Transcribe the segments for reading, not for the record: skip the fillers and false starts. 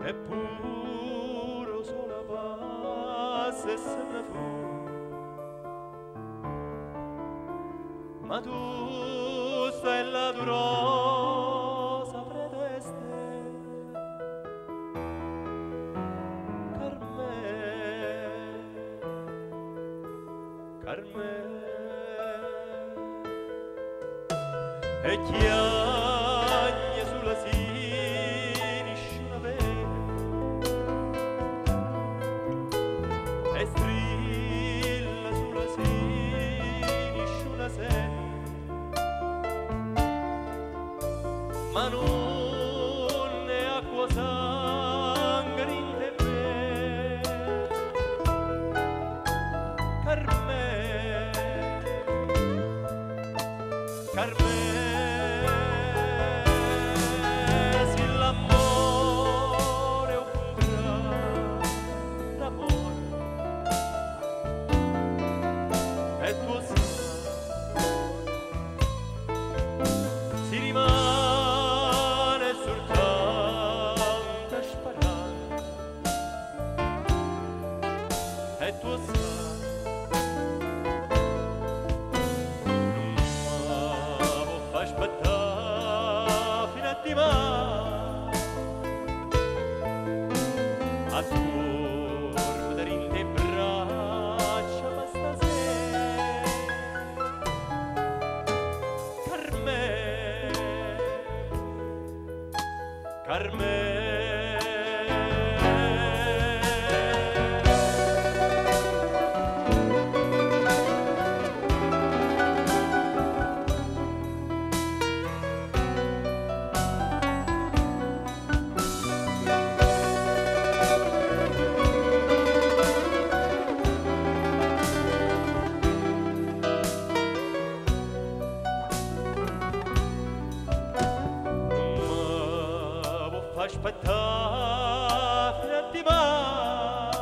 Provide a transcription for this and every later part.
e puro sola passa e se ne fu. Ma tu stai là tu rosa preteste, Carmen, e chiagne sulla sinisciuna vena e strilla sulla sinisciuna sena, ma non è acqua sangue in te me, Carmen, se l'amore è un gran amore e tu si rimane soltanto a sparare e tu a tornare in te braccia ma stasera, Carmen, Carmen. Aspettare fino a dimani,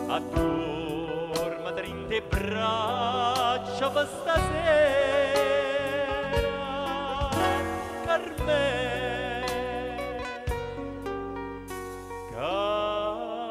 a dormire in te braccia per stasera, Carmen, Carmen.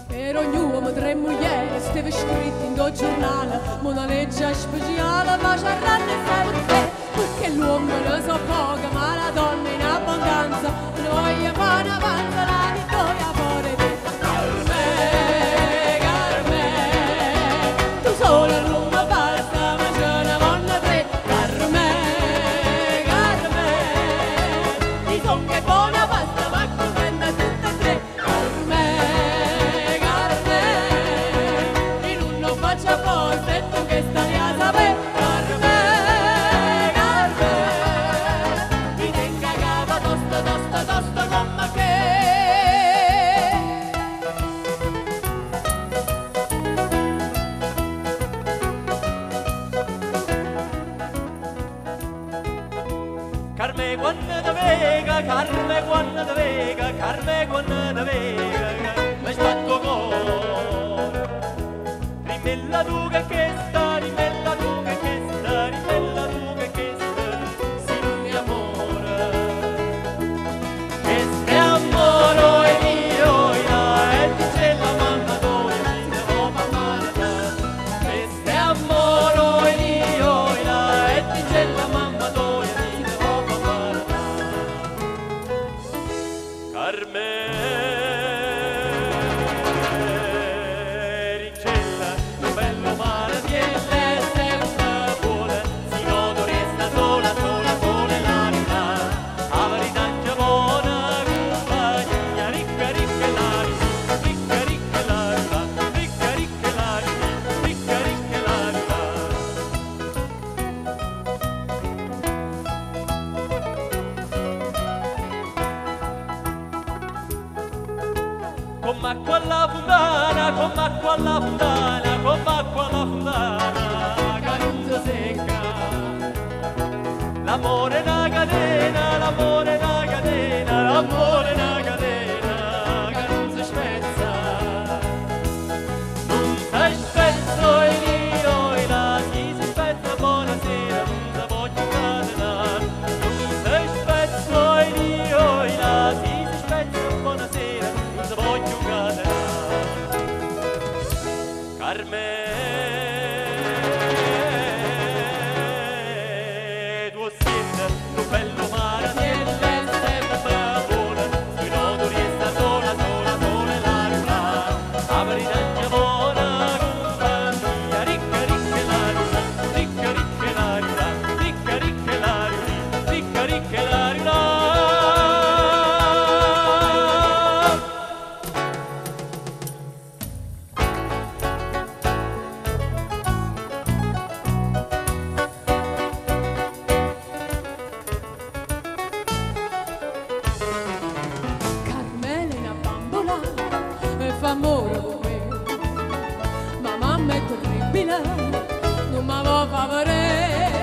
Per ogni uomo tre mugliere steve scritto in due giornali, ma una legge speciale ma c'arranne sempre, perché l'uomo lo so poco ma la donna in abbondanza, noi fa una panza la vittoria fuori te. Carmen, Carmen, tu sola non mi basta ma ce ne vanno tre. Carmen, Carmen, ti son che buona pasta ma contenta tutte e tre. Faccia forza e tu che stai a sapere, Carmen, Carmen, ti tenga capa tosto, tosto, tosto come che. Carmen quando te vega, Carmen quando te vega, Carmen quando te vega, mi spatto cuore. Rimella tu che sta, rimella tu che sta, rimella tu che sta, si mi amore. Este amore è mio, e dice la mamma tua, mi devo amare. Este amore è mio, e dice la mamma tua, mi devo amare. Come acqua alla fontana, come acqua alla fontana, come acqua alla fontana, che non si secca. L'amore è una catena, l'amore è una catena, l'amore è una catena, che non si spezza. Non si spezza e io e la chi si spezza, buonasera, non si può giocare là. Non si spezza e io e la chi si spezza, buonasera, non si può giocare là. Carmen, tuo siete, tu bello mare, sempre buona, sui noduli sta sola, sola, sola la luna, apri la buona compagnia, ricca, ricca la luna, ricca, ricca la luna, ricca, ricca la luna, ricca, ricca la luna. Carmela è una bambola e fa amore con me, ma mamma è terribile, non mi va a vedere.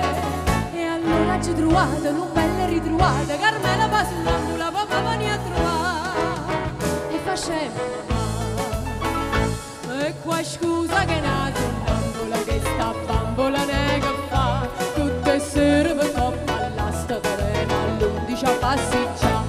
E allora ci trovate, una bella ritrovata, Carmela fa su bambola, papà vieni a trovare e facciamo mamma. E qua scusa che nato un bambola, che sta bambola ne che fa, tutte sere per coppa all'asta terrena all'11 a passeggiare.